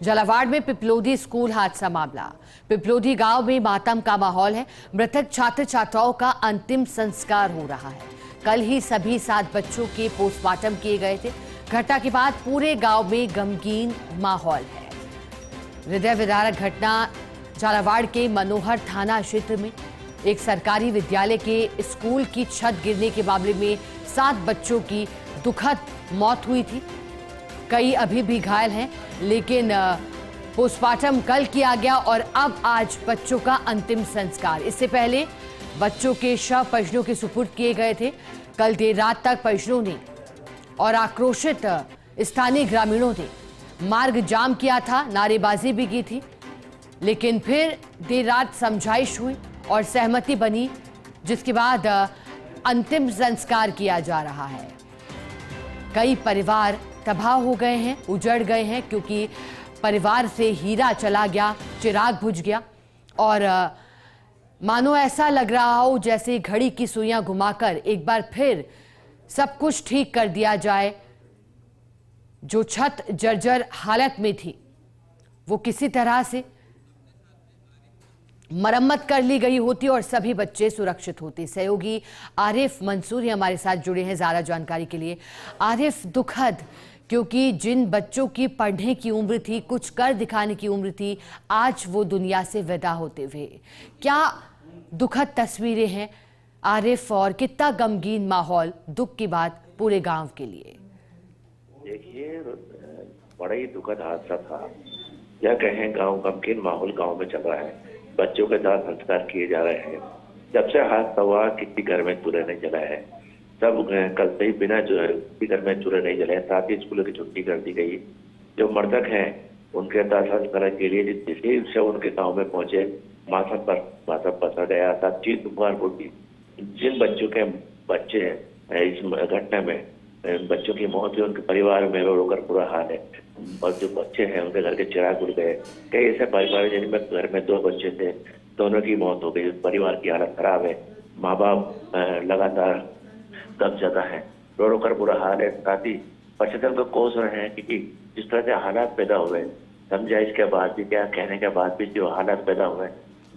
झालावाड़ में पिपलोदी स्कूल हादसा मामला। पिपलोदी गांव में मातम का माहौल है। मृतक छात्र छात्राओं का अंतिम संस्कार हो रहा है। कल ही सभी 7 बच्चों के पोस्टमार्टम किए गए थे। घटना के बाद पूरे गांव में गमगीन माहौल है। हृदय विदारक घटना झालावाड़ के मनोहर थाना क्षेत्र में एक सरकारी विद्यालय के स्कूल की छत गिरने के मामले में 7 बच्चों की दुखद मौत हुई थी। कई अभी भी घायल हैं, लेकिन पोस्टमार्टम कल किया गया और अब आज बच्चों का अंतिम संस्कार। इससे पहले बच्चों के शव परिजनों के सुपुर्द किए गए थे। कल देर रात तक परिजनों ने और आक्रोशित स्थानीय ग्रामीणों ने मार्ग जाम किया था, नारेबाजी भी की थी, लेकिन फिर देर रात समझाइश हुई और सहमति बनी, जिसके बाद अंतिम संस्कार किया जा रहा है। कई परिवार तबाह हो गए हैं, उजड़ गए हैं, क्योंकि परिवार से हीरा चला गया, चिराग बुझ गया और मानो ऐसा लग रहा हो जैसे घड़ी की सुइयां घुमाकर एक बार फिर सब कुछ ठीक कर दिया जाए। जो छत जर्जर हालत में थी वो किसी तरह से मरम्मत कर ली गई होती और सभी बच्चे सुरक्षित होते। सहयोगी आरिफ मंसूरी हमारे साथ जुड़े हैं ज़्यादा जानकारी के लिए। आरिफ, दुखद, क्योंकि जिन बच्चों की पढ़ने की उम्र थी, कुछ कर दिखाने की उम्र थी, आज वो दुनिया से विदा होते हुए, क्या दुखद तस्वीरें हैं आरिफ, और कितना गमगीन माहौल दुख की बात पूरे गांव के लिए। देखिए, बड़ा ही दुखद हादसा था। क्या कहें, गांव गमगीन माहौल गांव में चल रहा है। बच्चों के साथ संस्कार किए जा रहे हैं। जब से हादसा हुआ किसी घर में चूल्हे नहीं जला है। सब कल से ही बिना किसी घर में चूल्हे नहीं जले हैं। साथ ही स्कूलों की छुट्टी कर दी गई। जो मृतक हैं उनके संस्कार के लिए जिस उनके गाँव में पहुंचे, माथा पसर गया था। चीख पुकार उठी। जिन बच्चों के बच्चे हैं इस घटना में बच्चों की मौत हुई, उनके परिवार में रो कर पूरा हाल है। और जो बच्चे हैं उनके घर के चिराग बुझ गए। कई ऐसे परिवार जिनमें घर में 2 बच्चे थे, दोनों की मौत हो गई। परिवार की हालत खराब है। माँ बाप लगातार दब जगह है, रो कर पूरा हाल है। साथ ही प्रशासन को कोस रहे हैं कि जिस तरह से हालात पैदा हुए, समझा इसके बाद भी, क्या कहने के बाद भी जो हालात पैदा हुए,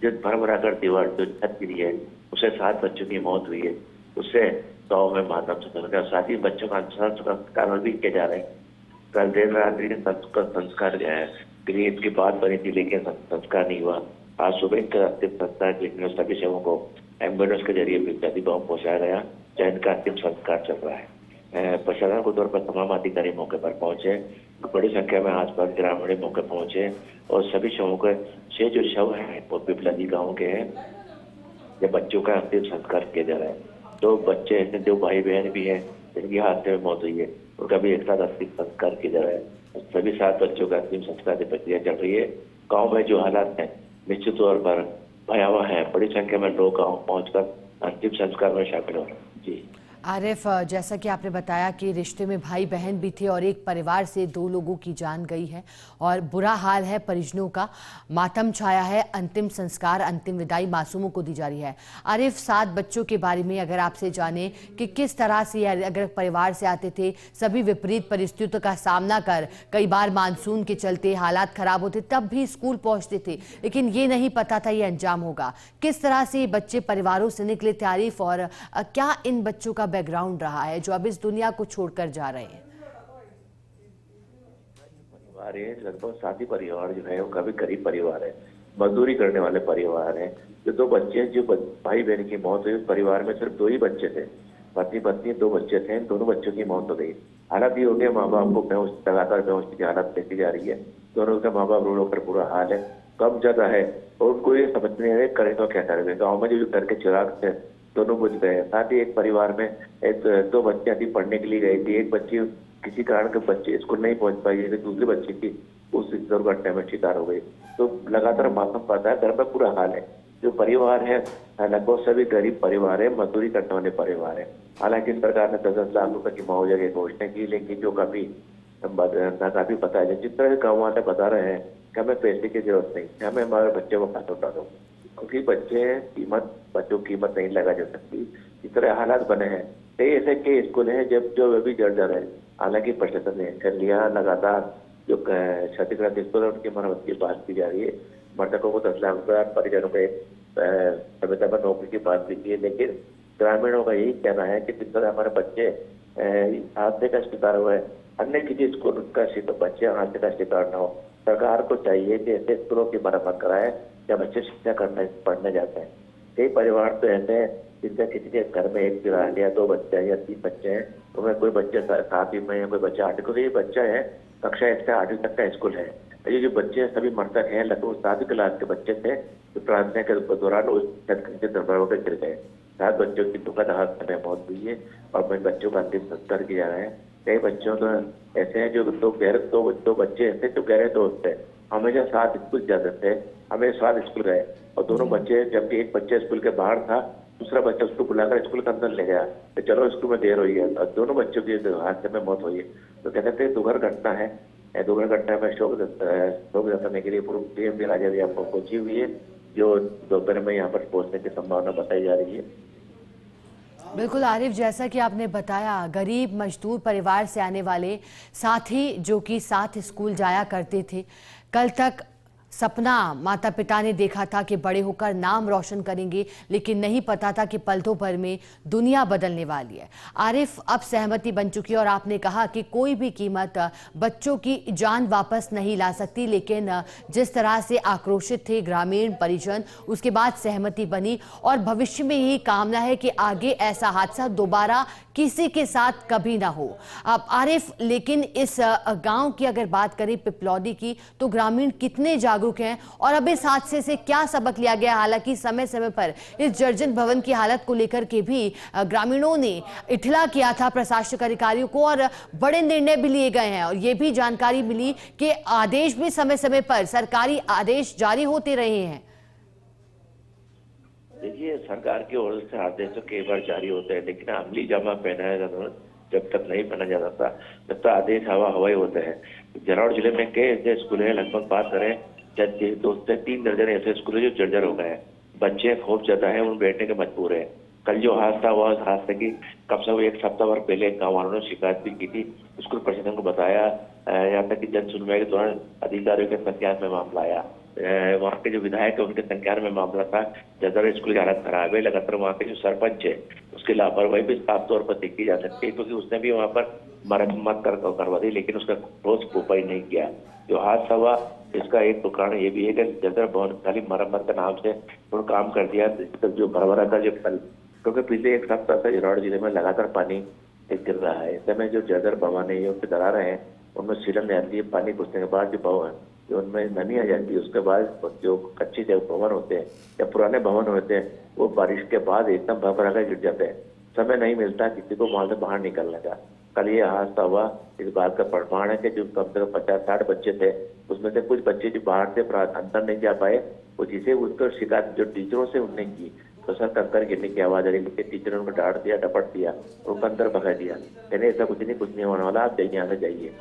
जो भरभरा कर दीवार जो छत गिरी है, उससे 7 बच्चों की मौत हुई है। उससे गाँव में मातम से चल गया। साथ ही बच्चों का संस्कार भी किए जा रहे हैं। कल देर रात्रि के संस्कार गृह की बात बनी थी, लेकिन संस्कार नहीं हुआ। आज सुबह इनका अंतिम संस्कार के लिए सभी शवों को एम्बुलेंस के जरिए विद्यार्थी गाँव पहुंचाया गया, जहाँ इनका अंतिम संस्कार चल रहा है। प्रशासन के तौर पर तमाम अधिकारी मौके पर पहुंचे। बड़ी संख्या में आसपास ग्रामीण मौके पहुंचे और सभी शवों के 6 जो शव है वो पिपलोदी गाँव के हैं। ये बच्चों का अंतिम संस्कार किया जा रहा है। 2 बच्चे ऐसे 2 भाई बहन भी हैं जिनकी हादसे में मौत हुई है, उनका भी एक साथ अंतिम संस्कार किया जा रहा है। सभी 7 बच्चों का अंतिम संस्कार की प्रक्रिया चल रही है। गाँव में जो हालात हैं निश्चित तौर पर भयावह है। बड़ी संख्या में लोग गाँव पहुंचकर अंतिम संस्कार में शामिल हो रहे हैं। जी आरिफ, जैसा कि आपने बताया कि रिश्ते में भाई बहन भी थे और एक परिवार से 2 लोगों की जान गई है और बुरा हाल है परिजनों का, मातम छाया है। अंतिम संस्कार, अंतिम विदाई मासूमों को दी जा रही है। आरिफ, 7 बच्चों के बारे में अगर आपसे जाने कि किस तरह से, अगर परिवार से आते थे, सभी विपरीत परिस्थितियों का सामना कर, कई बार मानसून के चलते हालात खराब होते, तब भी स्कूल पहुंचते थे, लेकिन ये नहीं पता था ये अंजाम होगा। किस तरह से ये बच्चे परिवारों से निकले थे आरिफ, और क्या इन बच्चों का बैकग्राउंड रहा है जो अब इस दुनिया को छोड़कर जा रहे हैं? परिवार है लगभग 7 ही परिवार जो है वो काफी गरीब परिवार है, मजदूरी करने वाले परिवार है। जो 2 बच्चे, जो भाई बहन की मौत हुई, उस परिवार में सिर्फ 2 ही बच्चे थे। पत्नी 2 बच्चे थे, दोनों बच्चों की मौत हो गई। हालात ये हो गया, माँ बाप को लगातार बेहोशी की हालत देखी जा रही है। दोनों का माँ बाप रो कर पूरा हाल है, कब जगह है और उनको ये समझ नहीं आ रहा करें तो क्या करेंगे। गाँव में जो घर के चिराग थे दोनों बुझ गए। साथ ही एक परिवार में 2 बच्चियां थी, पढ़ने के लिए गई थी। एक बच्ची किसी कारण के बच्चे स्कूल नहीं पहुंच पाई, दूसरी बच्ची थी उस दुर्घटना में शिकार हो गई। तो लगातार मातम पड़ता है, घर में पूरा हाल है। जो परिवार है लगभग सभी गरीब परिवार है, मजदूरी करने वाले परिवार है। हालांकि सरकार ने 10 लाख रुपए की मुआवजा की घोषणा की, लेकिन जो काफी बताया जाए, जिस तरह गाँव वाले बता रहे हैं कि हमें पैसे की जरूरत नहीं, हमें हमारे बच्चे को पैसा उठा दो, क्योंकि बच्चों की कीमत नहीं लगा जा सकती। इस तरह हालात बने हैं। कई ऐसे स्कूल हैं जो अभी जर्जर है। हालांकि प्रशासन ने एक्शन लिया, लगातार जो क्षतिग्रस्त स्कूल है उनकी मरम्मत की बात की जा रही है। मृतकों को 10 लाख रुपये, परिजनों को समय पर नौकरी की बात की है। लेकिन ग्रामीणों का यही कहना है कि जिस तरह हमारे बच्चे हादसे का शिकार हुए, अन्य किसी स्कूल का बच्चे हादसे का शिकार न हो। सरकार को चाहिए कि ऐसे स्कूलों की मरम्मत कराए जब बच्चे शिक्षा पढ़ने जाते हैं। कई परिवार तो ऐसे हैं जिनका किसी के घर में एक बिरान या 2 बच्चे हैं या 3 बच्चे हैं, उनमें कोई बच्चे 7वीं में या कोई बच्चा 8वीं, क्योंकि ये बच्चा है कक्षा 1 से 8वीं तक का स्कूल है। ये जो बच्चे सभी मृतक हैं लगभग 7वीं क्लास के बच्चे थे जो प्रार्थना के दौरान उस छत के दरबार होकर गिर गए। 7 बच्चों की दुखद हादसे में मौत हुई है और इन बच्चों का अंतिम संस्कार किया जा रहा है। कई बच्चों तो ऐसे हैं जो दो बच्चे ऐसे जो गहरे दोस्त है, हमेशा साथ स्कूल जाते थे, हमेशा साथ स्कूल गए और दोनों बच्चे, जबकि एक बच्चा स्कूल के बाहर था, दूसरा बच्चा उसको बुलाकर स्कूल के अंदर ले गया तो चलो स्कूल में देर हुई है और दोनों बच्चों की हादसे में मौत हुई है। तो कहते थे दुखद घटना है। दुखद घटना में शोक जताने के लिए पूर्व पीएम राजा भी आपको पहुंची हुई है, जो दोपहर में यहाँ पर पहुंचने की संभावना बताई जा रही है। बिल्कुल आरिफ, जैसा कि आपने बताया, गरीब मजदूर परिवार से आने वाले साथी जो कि साथ स्कूल जाया करते थे, कल तक सपना माता पिता ने देखा था कि बड़े होकर नाम रोशन करेंगे, लेकिन नहीं पता था कि पलकों भर में दुनिया बदलने वाली है। आरिफ, अब सहमति बन चुकी है और आपने कहा कि कोई भी कीमत बच्चों की जान वापस नहीं ला सकती, लेकिन जिस तरह से आक्रोशित थे ग्रामीण परिजन, उसके बाद सहमति बनी और भविष्य में यही कामना है कि आगे ऐसा हादसा दोबारा किसी के साथ कभी ना हो। अब आरिफ, लेकिन इस गांव की अगर बात करें पिपलौदी की, तो ग्रामीण कितने जागरूक हैं और अब इस हादसे से क्या सबक लिया गया? हालांकि समय समय पर इस जर्जर भवन की हालत को लेकर के भी ग्रामीणों ने इठला किया था प्रशासनिक अधिकारियों को और बड़े निर्णय भी लिए गए हैं और ये भी जानकारी मिली कि आदेश भी समय समय पर सरकारी आदेश जारी होते रहे हैं। देखिए, सरकार की ओर से आदेश तो कई बार जारी होते हैं, लेकिन अमली जामा पहनाया जाता जब तक नहीं पहना जाता था तब तक आदेश हवाई होते हैं। जरौड़ जिले में कई ऐसे स्कूल है, लगभग बात करें 2 से 3 दर्जन ऐसे स्कूल है जो जर्जर हो गए हैं। बच्चे खूब ज्यादा है, उन बैठने के मजबूर है। कल जो हादसा हुआ, उस हादसे की कम से कम 1 सप्ताह भर पहले गाँव वालों ने शिकायत भी की थी, स्कूल प्रशासन को बताया। यहाँ तक कि जन सुनवाई के दौरान अधिकारियों के संज्ञान में मामला आया। वहाँ के जो विधायक है उनके संज्ञान में मामला था। जर्जर स्कूल की हालत खराब है, लगातार वहाँ के जो सरपंच है उसकी लापरवाही भी साफ तौर पर देखी जा सकती है, क्योंकि उसने भी वहाँ पर मरम्मत करवा दी, लेकिन उसका ठोस उपाय नहीं किया। जो हादसा हुआ इसका एक तो कारण ये भी है कि जर्जर भवन खाली मरम्मत के नाम से उन्होंने काम कर दिया, जो भरभरा का जो फल, क्योंकि पिछले 1 सप्ताह से जरौड़ जिले में लगातार पानी गिर रहा है। इस समय जो जर्जर भवन है, उनकी दरारें हैं, उनमें सीलन जाती है। पानी घुसने के बाद जो भवन, जो उनमें नमी आ जाती है, उसके बाद जो कच्चे जो भवन होते हैं या पुराने भवन होते हैं, वो बारिश के बाद एकदम भरभरा कर गिर जाते हैं। समय नहीं मिलता किसी को वहां से बाहर निकलने का। कल ये हादसा हुआ, इस बात का प्रमाण है कि जो कम से कम 50-60 बच्चे थे, उसमें से कुछ बच्चे जो बाहर से अंदर नहीं जा पाए, वो जिसे उसको शिकायत जो टीचरों से उनने की, तो सर कंकर गिरने की आवाज आ रही, लेकिन टीचर ने उनको डांट दिया, डपट दिया, उनको अंदर भगा दिया। कहने ऐसा कुछ नहीं होने वाला, आप जाइए, आगे जाइए।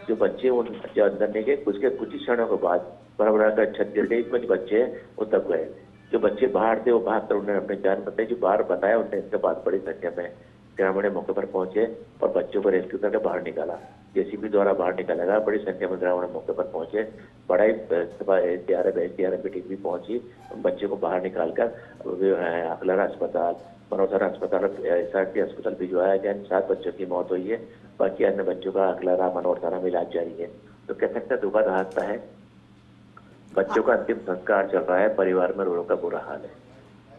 जो बच्चे उन अंदर नहीं गए, उसके कुछ ही क्षणों के बाद बड़ा का छत गिर गई, इसमें जो बच्चे वो दब गए। जो बच्चे बाहर थे वो भाग कर उन्होंने अपनी जान बताई, जो बाहर बताया उन्होंने, इसके बाद बड़ी संख्या में ग्रामीण मौके पर पहुंचे और बच्चों को रेस्क्यू करके बाहर निकाला। जेसीबी द्वारा बाहर निकाला गया, बड़ी संख्या में ग्रामीण मौके पर पहुंचे। बड़ा ही एसडीआरएफ की टीम भी पहुंची, बच्चे को बाहर निकालकर अकलरा अस्पताल, मनोधरा अस्पताल, एसआरटी अस्पताल भिजवाया गया। 7 बच्चों की मौत हुई है, बाकी अन्य बच्चों का अकलरा मनोधरा में इलाज जारी है। तो कह सकते हैं दुखद हादसा है, बच्चों का अंतिम संस्कार चल रहा है, परिवार में रोने का बुरा हाल है।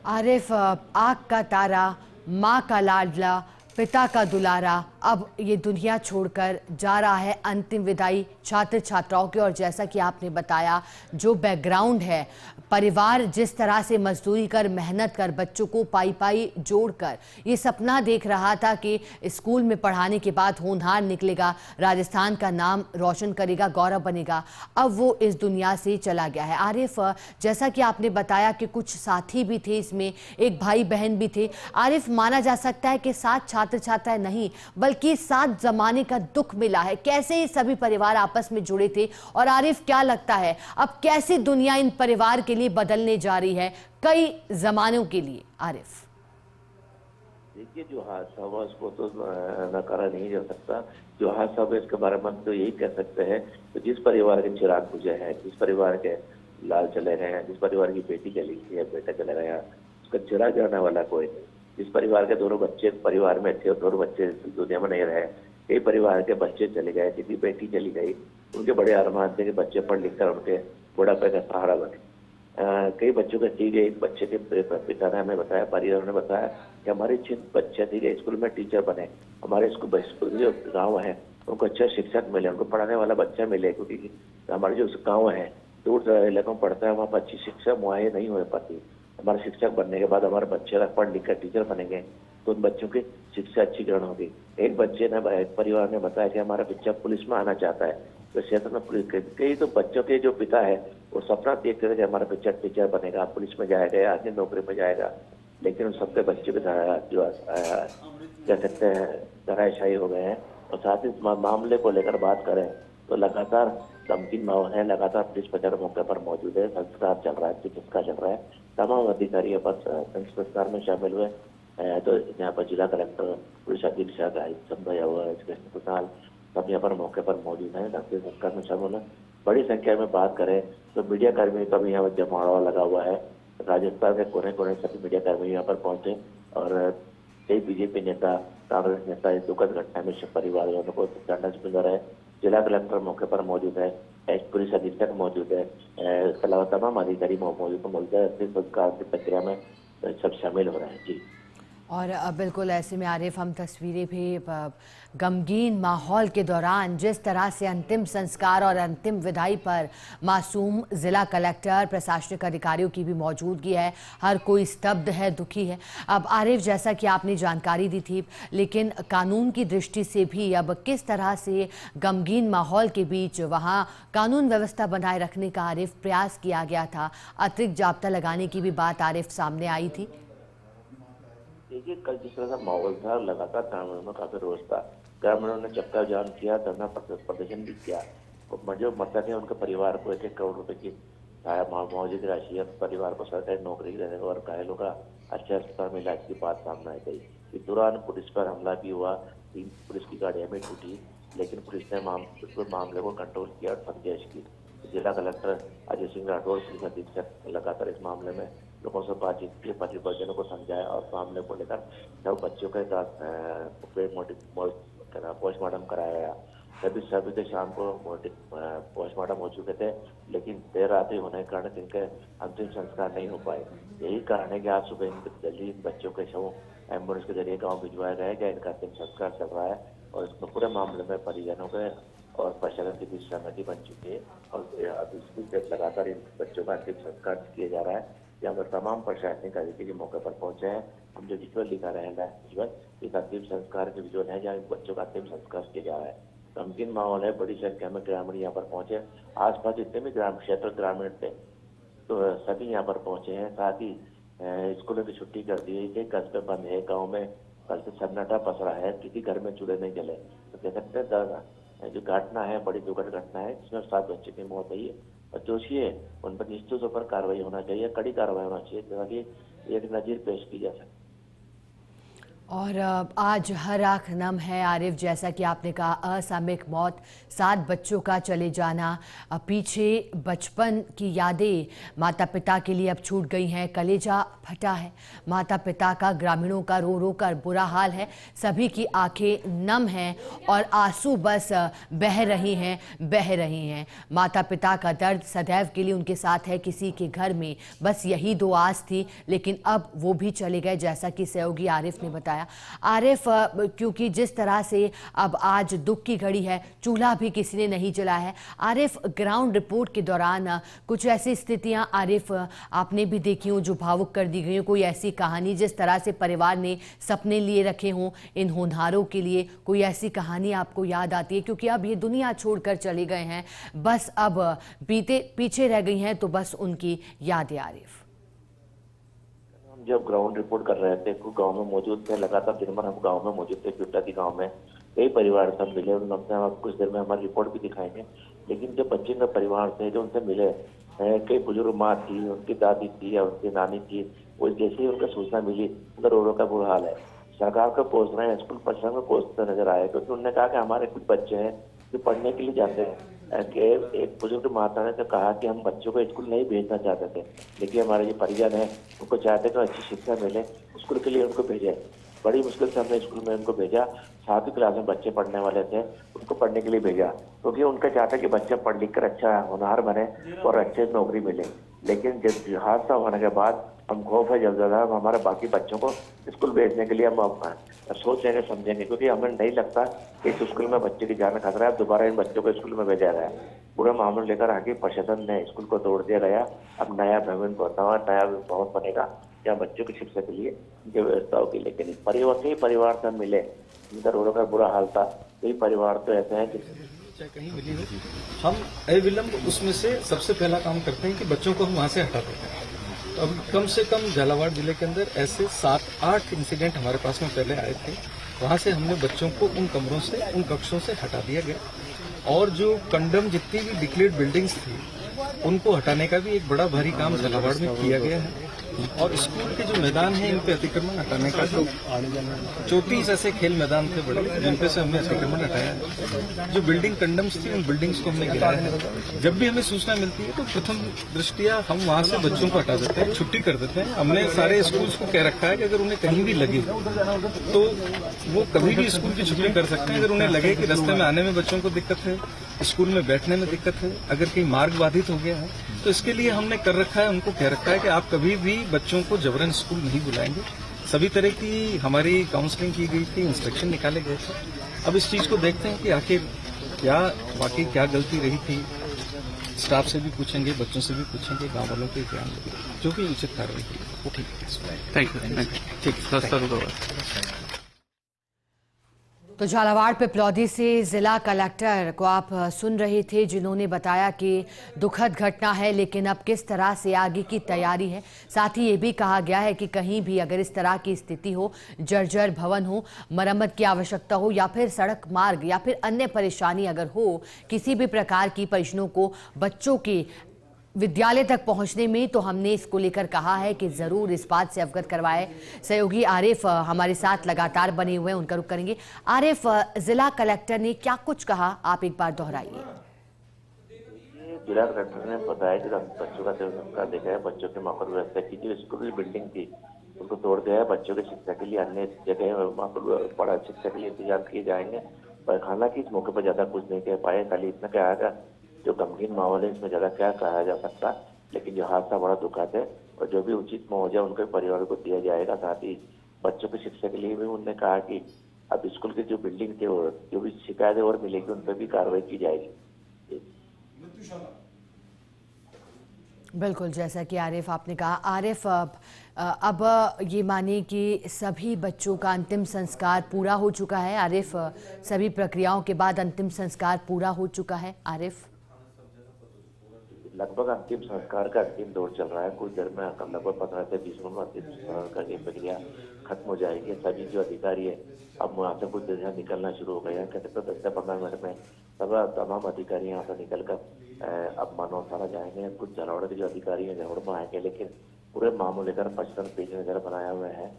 आरिफ, आग का तारा, माँ का लाडला, पिता का दुलारा, अब ये दुनिया छोड़कर जा रहा है अंतिम विदाई छात्र छात्राओं की। और जैसा कि आपने बताया, जो बैकग्राउंड है, परिवार जिस तरह से मजदूरी कर, मेहनत कर, बच्चों को पाई जोड़कर ये सपना देख रहा था कि स्कूल में पढ़ाने के बाद होनहार निकलेगा, राजस्थान का नाम रोशन करेगा, गौरव बनेगा, अब वो इस दुनिया से चला गया है। आरिफ, जैसा कि आपने बताया कि कुछ साथी भी थे, इसमें एक भाई बहन भी थे। आरिफ, माना जा सकता है कि 7 छात्र छात्राएं नहीं बल्कि 7 जमाने का दुख मिला है। कैसे ये सभी परिवार आपस में जुड़े थे और आरिफ क्या लगता है अब कैसी दुनिया इन परिवार के लिए बदलने जा रही है, कई जमानों के लिए? आरिफ, देखिए, जो हादसा हुआ उसको तो नकारा नहीं जा सकता। जो हादसा हुआ इसके बारे में हम तो यही कह सकते हैं कि जिस परिवार के चिराग बुझे हैं, जिस परिवार के लाल चले गए हैं, जिस परिवार की बेटी चली गई है, बेटा चला गया, उसका चिराग जाने वाला कोई नहीं। जिस परिवार के दोनों बच्चे परिवार में थे और दोनों बच्चे दुनिया में नहीं रहे, कई परिवार के बच्चे चले गए, किसी बेटी चली गई, उनके बड़े अरमान थे कि बच्चे पढ़ लिख कर उनके बुढ़ापे का सहारा बने। कई बच्चों के थी गई, एक बच्चे के पिता ने हमें बताया, परिवार ने बताया कि हमारे इच्छे बच्चे थी गए स्कूल में टीचर बने, हमारे स्कूल जो गाँव है उनको अच्छा शिक्षक मिले, उनको पढ़ाने वाला बच्चा मिले, क्योंकि हमारे जो गाँव है दूर इलाकों में पढ़ता है, वहाँ पर अच्छी शिक्षा मुहैया नहीं हो पाती। हमारे शिक्षक बनने के बाद हमारे बच्चे अगर पढ़ लिख कर टीचर बनेंगे तो उन बच्चों की शिक्षा अच्छी ग्रहण होगी। एक बच्चे ने, एक परिवार ने बताया कि हमारा बच्चा पुलिस में आना चाहता है, तो क्षेत्र में पुलिस कई तो बच्चों के जो पिता है वो सपना देखते थे कि हमारा बच्चा टीचर बनेगा, पुलिस में जाएगा या आगे नौकरी में जाएगा, लेकिन उन सबके बच्चे भी जो कह सकते हैं धराशायी हो गए हैं। और साथ ही मामले को लेकर बात करें तो लगातार गमगीन माहौल है, लगातार पुलिस प्रचार मौके पर मौजूद है, संस्कार चल रहा है, चिकित्सा चल रहा है, तमाम अधिकारी पर संस्कार में शामिल हुए। तो यहाँ पर जिला कलेक्टर, पुलिस अधीक्षक, समझाया हुआ अस्पताल सब यहाँ पर मौके पर मौजूद है, डॉक्टर संस्कार में शामिल है। बड़ी संख्या में बात करें तो मीडिया कर्मी का भी यहाँ जमावड़ा लगा हुआ है। राजस्थान के कोने कोने सभी मीडिया कर्मी यहाँ पर पहुंचे और कई बीजेपी नेता, कांग्रेस नेता इस दुखद घटना में परिवार वालों को ढांढस मिल रहा है। जिला कलेक्टर मौके पर मौजूद है, पुलिस अधीक्षक मौजूद है, इसके अलावा तमाम अधिकारी मौजूद है। संस्कार की प्रक्रिया में सब शामिल हो रहे हैं। जी। और बिल्कुल ऐसे में आरिफ, हम तस्वीरें भी गमगीन माहौल के दौरान जिस तरह से अंतिम संस्कार और अंतिम विदाई पर मासूम जिला कलेक्टर, प्रशासनिक अधिकारियों की भी मौजूदगी है, हर कोई स्तब्ध है, दुखी है। अब आरिफ, जैसा कि आपने जानकारी दी थी, लेकिन कानून की दृष्टि से भी अब किस तरह से गमगीन माहौल के बीच वहाँ कानून व्यवस्था बनाए रखने का आरिफ प्रयास किया गया था, अतिरिक्त जाब्ता लगाने की भी बात आरिफ सामने आई थी। देखिए, कल जिस तरह का माहौल था, लगातार ग्रामीणों में काफी रोष था। ग्रामीणों ने चक्का जाम किया, धरना प्रदर्शन भी किया। जो मतलब है उनके परिवार को 1-1 करोड़ रुपए की मौजूद राशि परिवार को सरकारी नौकरी देने और घायलों का अच्छे अस्पताल में इलाज की बात सामने आई गई। इस दौरान पुलिस पर हमला भी हुआ, 3 पुलिस की गाड़ियां भी टूटी, लेकिन पुलिस ने मामले को कंट्रोल किया और समझाइश की। जिला कलेक्टर अजय सिंह राठौर, पुलिस अधीक्षक लगातार इस मामले में लोगों से बातचीत की, परिजनों को समझाया और मामले को लेकर जब बच्चों के साथ पोस्टमार्टम कराया गया। सभी के शाम को पोस्टमार्टम हो चुके थे, लेकिन देर रात होने के कारण इनके अंतिम संस्कार नहीं हो पाए। यही कारण है कि आज सुबह जल्दी बच्चों के शव एम्बुलेंस के जरिए गाँव भिजवाया गया है। इनका अंतिम संस्कार चल रहा है और इसमें पूरे मामले में परिजनों के और प्रशासन की बीच सहमति बन चुकी है और अब इसकी लगातार इन बच्चों का अंतिम संस्कार किया जा रहा है। यहाँ पर तमाम प्रशासनिक अधिकारी मौके पर पहुंचे हैं। हम जो विजुअल दिखा रहे हैं, विजुअल इस अंतिम संस्कार के विजुअल है, जहाँ बच्चों का अंतिम संस्कार किया जा रहा है। गमगीन माहौल है, बड़ी संख्या में ग्रामीण यहाँ पर पहुंचे। आसपास जितने भी क्षेत्र ग्रामीण थे तो सभी यहाँ पर पहुंचे हैं। साथ ही स्कूलों की छुट्टी कर दी गई, कस्बे बंद है, गाँव में कल से सन्नाटा पसरा है, किसी घर में चूल्हे नहीं जले। तो कह सकते हैं जो घटना है बड़ी दुखद घटना है, जिसमें 7 बच्चे की मौत हुई है और दोषी है उन पर निश्चित तौर पर कार्रवाई होना चाहिए, कड़ी कार्रवाई होना चाहिए, ताकि एक नजीर पेश की जा सके। और आज हर आंख नम है आरिफ, जैसा कि आपने कहा, असामयिक मौत, 7 बच्चों का चले जाना, पीछे बचपन की यादें माता पिता के लिए अब छूट गई हैं। कलेजा फटा है माता पिता का, ग्रामीणों का रो रो कर बुरा हाल है, सभी की आंखें नम हैं और आंसू बस बह रही हैं। माता पिता का दर्द सदैव के लिए उनके साथ है। किसी के घर में बस यही 2 आस थी, लेकिन अब वो भी चले गए, जैसा कि सहयोगी आरिफ ने बताया। आरिफ, क्योंकि जिस तरह से अब आज दुख की घड़ी है, चूल्हा भी किसी ने नहीं जलाया है। आरिफ, ग्राउंड रिपोर्ट के दौरान कुछ ऐसी स्थितियां आरिफ आपने भी देखी हो जो भावुक कर दी गई हो, कोई ऐसी कहानी जिस तरह से परिवार ने सपने लिए रखे हों इन होनहारों के लिए, कोई ऐसी कहानी आपको याद आती है? क्योंकि अब ये दुनिया छोड़कर चले गए हैं, बस अब पीछे रह गई हैं तो बस उनकी यादें। आरिफ, जब ग्राउंड रिपोर्ट कर रहे थे, गांव में मौजूद थे, लगातार दिन भर हम गांव में मौजूद थे, पिपरादी गांव में कई परिवार सब मिले, उनसे हम कुछ देर में हमारी रिपोर्ट भी दिखाएंगे। लेकिन जो बच्चे का परिवार थे जो उनसे मिले, कई बुजुर्ग माँ थी, उनकी दादी थी या उनकी नानी थी, वो जैसे ही उनका सूचना मिली, उनका रो रो का बुरा हाल है। सरकार को कोस रहे हैं, स्कूल प्रशासन को कोसते नजर आए, क्योंकि उन्होंने कहा कि हमारे कुछ बच्चे हैं जो पढ़ने के लिए जाते हैं। कि एक बुजुर्ग माता ने तो कहा कि हम बच्चों को स्कूल नहीं भेजना चाहते थे, लेकिन हमारे जो परिजन है उनको चाहते कि अच्छी शिक्षा मिले, स्कूल के लिए उनको भेजे। बड़ी मुश्किल से हमने स्कूल में उनको भेजा। 7वीं क्लास में बच्चे पढ़ने वाले थे, उनको पढ़ने के लिए भेजा, क्योंकि उनका चाहता कि बच्चे पढ़ लिख कर अच्छा होनहार बने और अच्छे नौकरी मिले। लेकिन जब हादसा होने के बाद हम खौफ है, जब ज़्यादा हम हमारे बाकी बच्चों को स्कूल भेजने के लिए हम सोचेंगे समझेंगे, क्योंकि हमें नहीं लगता कि इस स्कूल में बच्चे की जान खतरा है। अब दोबारा इन बच्चों को स्कूल में भेजा गया। पूरा मामला लेकर आगे प्रशासन ने स्कूल को तोड़ दिया गया। अब नया भवन बनता हुआ, नया भवन बनेगा जहाँ बच्चों की शिक्षा के लिए जो व्यवस्था होगी। लेकिन परिवार से मिले, इनका रोड का बुरा हाल था। कई परिवार तो ऐसे हैं चाहे कहीं मिली हो, हम अविलंब उसमें से सबसे पहला काम करते हैं कि बच्चों को हम वहां से हटा देते हैं। तो अब कम से कम झालावाड़ जिले के अंदर ऐसे 7-8 इंसिडेंट हमारे पास में पहले आए थे। वहां से हमने बच्चों को उन कमरों से, उन कक्षों से हटा दिया गया। और जो कंडम जितनी भी डिक्लेयर्ड बिल्डिंग्स थी उनको हटाने का भी एक बड़ा भारी काम झालावाड़ में किया गया है। और स्कूल के जो मैदान है इन पे अतिक्रमण हटाने का जो 34 ऐसे खेल मैदान थे बड़े, जिन पे से हमने अतिक्रमण हटाया। जो बिल्डिंग कंडम्स थी उन बिल्डिंग्स को हमने गिराया है। जब भी हमें सूचना मिलती है तो प्रथम दृष्टिया हम वहां से बच्चों को हटा देते हैं, छुट्टी कर देते हैं। हमने सारे स्कूल्स को कह रखा है कि अगर उन्हें कहीं भी लगे तो वो कभी भी स्कूल की छुट्टी कर सकते हैं। अगर उन्हें लगे कि रास्ते में आने में बच्चों को दिक्कत है, स्कूल में बैठने में दिक्कत है, अगर कहीं मार्ग बाधित हो गया है, तो इसके लिए हमने कर रखा है, उनको कह रखा है कि आप कभी भी बच्चों को जबरन स्कूल नहीं बुलाएंगे। सभी तरह की हमारी काउंसलिंग की गई थी, इंस्ट्रक्शन निकाले गए थे। अब इस चीज को देखते हैं कि आखिर वाकई क्या गलती रही थी। स्टाफ से भी पूछेंगे, बच्चों से भी पूछेंगे, गांव वालों के ध्यान देंगे, जो भी उचित कार्रवाई की वो ठीक है। Thank you. ठीक। तो झालावाड़ पिपलौदी से जिला कलेक्टर को आप सुन रहे थे, जिन्होंने बताया कि दुखद घटना है, लेकिन अब किस तरह से आगे की तैयारी है। साथ ही ये भी कहा गया है कि कहीं भी अगर इस तरह की स्थिति हो, जर्जर भवन हो, मरम्मत की आवश्यकता हो या फिर सड़क मार्ग या फिर अन्य परेशानी अगर हो, किसी भी प्रकार की परिजनों को बच्चों के विद्यालय तक पहुंचने में, तो हमने इसको लेकर कहा है कि जरूर इस बात से अवगत करवाए। सहयोगी आरिफ हमारे साथ लगातार बने हुए हैं, उनका रुख करेंगे। आरिफ, जिला कलेक्टर ने क्या कुछ कहा, आप एक बार दोहराइए। जिला कलेक्टर ने बताया कि बच्चों का संस्कार देखा है, बच्चों के माहौल व्यवस्था की जो स्कूल बिल्डिंग थी उनको तोड़ दिया है। बच्चों की शिक्षा के लिए अन्य जगह वहाँ पर बड़ा शिक्षा के लिए इंतजाम किए जाएंगे। पर हालांकि इस मौके पर ज्यादा कुछ नहीं कह पाए, खाली इतना कहा था जो गमगीन माहौल है इसमें ज्यादा क्या कहा जा सकता। लेकिन जो हादसा बड़ा दुखद है और जो भी उचित मुआवजा उनके परिवार को दिया जाएगा। साथ ही बच्चों की शिक्षा के लिए भी उन्होंने कहा कि अब स्कूल की जो बिल्डिंग थी और जो भी शिकायतें और मिलेगी उन पर भी कार्रवाई की जाएगी। बिल्कुल, जैसा कि आरिफ आपने कहा। आरिफ, अब ये माने कि सभी बच्चों का अंतिम संस्कार पूरा हो चुका है। आरिफ, सभी प्रक्रियाओं के बाद अंतिम संस्कार पूरा हो चुका है। आरिफ, लगभग अंतिम संस्कार का अंतिम दौर चल रहा है। कुछ देर में लगभग 15 से 20 मिनट में अंतिम संस्कार की प्रक्रिया खत्म हो जाएगी। सभी जो अधिकारी है अब वहाँ से कुछ देर निकलना शुरू हो गया है। कहते तो 10 से 15 मिनट में तमाम अधिकारी यहाँ से निकलकर अब मानवशाला जाएंगे। कुछ झालावाड़ के जो अधिकारी हैं झालावाड़ में आएंगे, लेकिन पूरे मामले लेकर प्रशासन पेज नजर बनाया हुए हैं।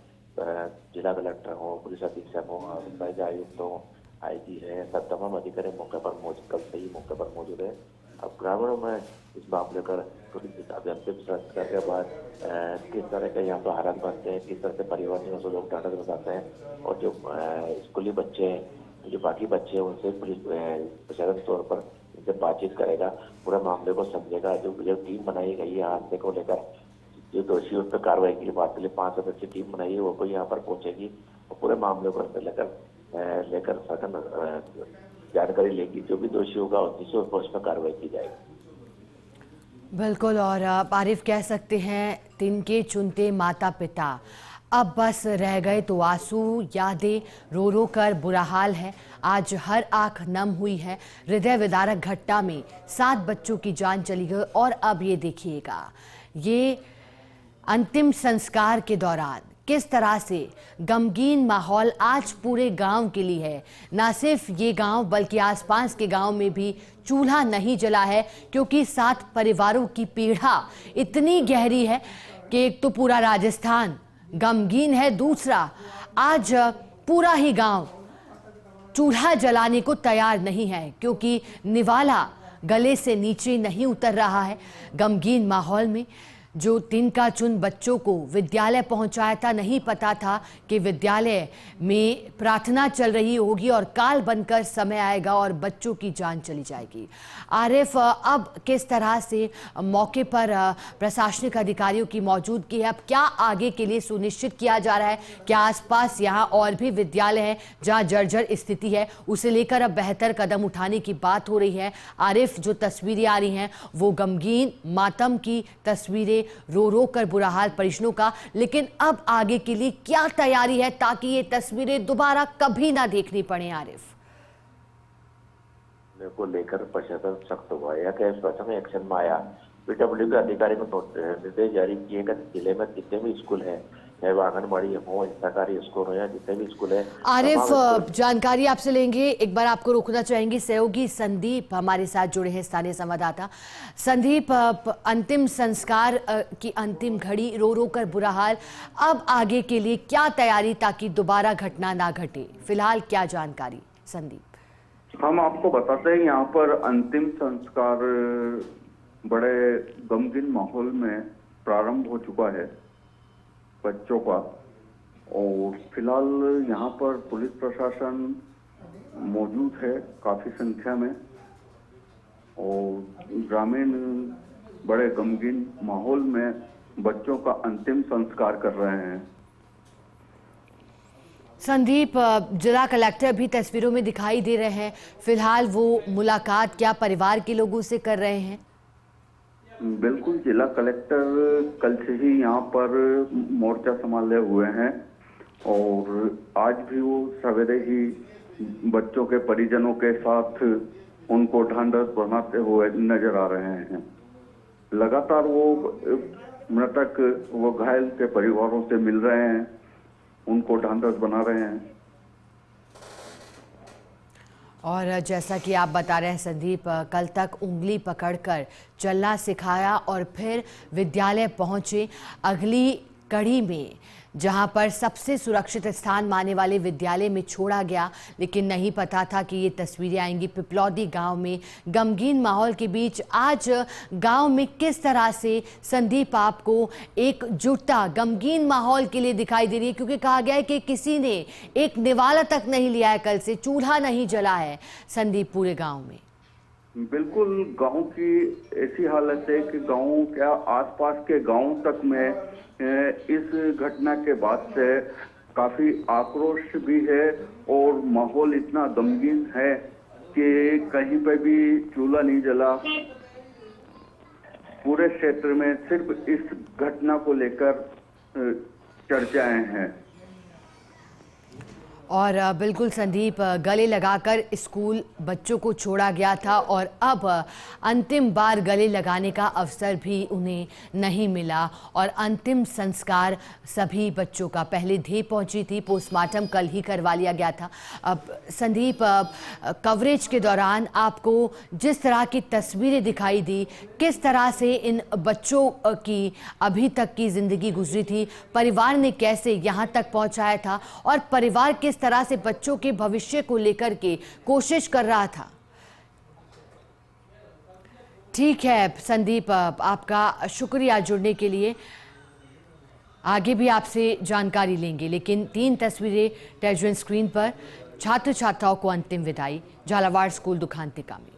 जिला कलेक्टर हो, पुलिस अधीक्षक हो, विभागीय आयुक्त हो, IG है, सब तमाम अधिकारी मौके पर मौजूद, कल से ही मौके पर मौजूद है। अब ग्रामीणों में इस मामले कर अंतिम संस्कार के बाद किस तरह के यहाँ पर हालात बनते हैं, किस तरह से परिवार से लोग डाटा बताते हैं, और जो स्कूली बच्चे हैं, जो बाकी बच्चे हैं, उनसे पुलिस प्रशासन तौर पर इनसे बातचीत करेगा, पूरे मामले को समझेगा। जो टीम बनाई गई है हादसे को लेकर, जो दोषी उस पर कार्रवाई के लिए बात के लिए 5 सदस्यीय टीम बनाई है, वो कोई यहाँ पर पहुंचेगी और पूरे मामले को लेकर सघन जानकारी लेगी। जो भी दोषी होगा उस पर कार्रवाई की जाएगी। बिल्कुल, और आरिफ कह सकते हैं तिनके चुनते माता पिता, अब बस रह गए तो आंसू, यादें, रो रो कर बुरा हाल है। आज हर आंख नम हुई है। हृदय विदारक घटना में 7 बच्चों की जान चली गई। और अब ये देखिएगा, ये अंतिम संस्कार के दौरान किस तरह से गमगीन माहौल आज पूरे गांव के लिए है। ना सिर्फ ये गांव बल्कि आसपास के गांव में भी चूल्हा नहीं जला है, क्योंकि 7 परिवारों की पीड़ा इतनी गहरी है कि एक तो पूरा राजस्थान गमगीन है, दूसरा आज पूरा ही गांव चूल्हा जलाने को तैयार नहीं है, क्योंकि निवाला गले से नीचे नहीं उतर रहा है। गमगीन माहौल में जो तिनका चुन बच्चों को विद्यालय पहुंचाया था, नहीं पता था कि विद्यालय में प्रार्थना चल रही होगी और काल बनकर समय आएगा और बच्चों की जान चली जाएगी। आरिफ, अब किस तरह से मौके पर प्रशासनिक अधिकारियों की मौजूदगी है? अब क्या आगे के लिए सुनिश्चित किया जा रहा है? क्या आसपास यहाँ और भी विद्यालय हैं जहाँ जर्जर स्थिति है, उसे लेकर अब बेहतर कदम उठाने की बात हो रही है? आरिफ, जो तस्वीरें आ रही हैं वो गमगीन मातम की तस्वीरें, रो रो कर बुरा हाल परिजनों का, लेकिन अब आगे के लिए क्या तैयारी है ताकि ये तस्वीरें दोबारा कभी ना देखनी पड़े? आरिफ, को लेकर प्रशासन सख्त हुआ है, या प्रथम एक्शन में आया। पीडब्ल्यू के अधिकारी को निर्देश जारी किए कि जिले में जितने भी स्कूल हैं, चाहे वो आंगनबाड़ी हो, सरकारी स्कूल हो या जितने भी स्कूल है। आरिफ, जानकारी आपसे लेंगे। एक बार आपको रोकना चाहेंगे, सहयोगी संदीप हमारे साथ जुड़े हैं, स्थानीय संवाददाता। संदीप, अंतिम संस्कार की अंतिम घड़ी, रो रो कर बुरा हाल, अब आगे के लिए क्या तैयारी ताकि दोबारा घटना ना घटे? फिलहाल क्या जानकारी संदीप? हम आपको बताते हैं, यहाँ पर अंतिम संस्कार बड़े गमगीन माहौल में प्रारंभ हो चुका है बच्चों का, और फिलहाल यहाँ पर पुलिस प्रशासन मौजूद है काफी संख्या में, और ग्रामीण बड़े गमगीन माहौल में बच्चों का अंतिम संस्कार कर रहे हैं। संदीप, जिला कलेक्टर भी तस्वीरों में दिखाई दे रहे हैं। फिलहाल वो मुलाकात क्या परिवार के लोगों से कर रहे हैं? बिल्कुल, जिला कलेक्टर कल से ही यहाँ पर मोर्चा संभाले हुए हैं, और आज भी वो सवेरे ही बच्चों के परिजनों के साथ उनको ढांढस बनाते हुए नजर आ रहे हैं। लगातार वो मृतक व घायल के परिवारों से मिल रहे हैं, उनको ढांढस बना रहे हैं। और जैसा कि आप बता रहे हैं संदीप, कल तक उंगली पकड़कर चलना सिखाया और फिर विद्यालय पहुंचे। अगली कड़ी में जहां पर सबसे सुरक्षित स्थान माने वाले विद्यालय में छोड़ा गया, लेकिन नहीं पता था कि ये तस्वीरें आएंगी। पिपलौदी गांव में गमगीन माहौल के बीच आज गांव में किस तरह से संदीप आपको एकजुटता गमगीन माहौल के लिए दिखाई दे रही है, क्योंकि कहा गया है कि किसी ने एक निवाला तक नहीं लिया है, कल से चूल्हा नहीं जला है संदीप पूरे गाँव में। बिल्कुल, गांव की ऐसी हालत है कि गांव क्या आसपास के गांव तक में इस घटना के बाद से काफी आक्रोश भी है, और माहौल इतना गमगीन है कि कहीं पे भी चूल्हा नहीं जला। पूरे क्षेत्र में सिर्फ इस घटना को लेकर चर्चाएं हैं। और बिल्कुल संदीप, गले लगाकर स्कूल बच्चों को छोड़ा गया था और अब अंतिम बार गले लगाने का अवसर भी उन्हें नहीं मिला, और अंतिम संस्कार सभी बच्चों का पहले ढेर पहुंची थी, पोस्टमार्टम कल ही करवा लिया गया था। अब संदीप, कवरेज के दौरान आपको जिस तरह की तस्वीरें दिखाई दी, किस तरह से इन बच्चों की अभी तक की जिंदगी गुजरी थी, परिवार ने कैसे यहाँ तक पहुँचाया था, और परिवार किस तरह से बच्चों के भविष्य को लेकर के कोशिश कर रहा था? ठीक है संदीप, आपका शुक्रिया जुड़ने के लिए। आगे भी आपसे जानकारी लेंगे, लेकिन 3 तस्वीरें टेलीविजन स्क्रीन पर। छात्र छात्राओं को अंतिम विदाई झालावाड़ स्कूल दुखांतिका में।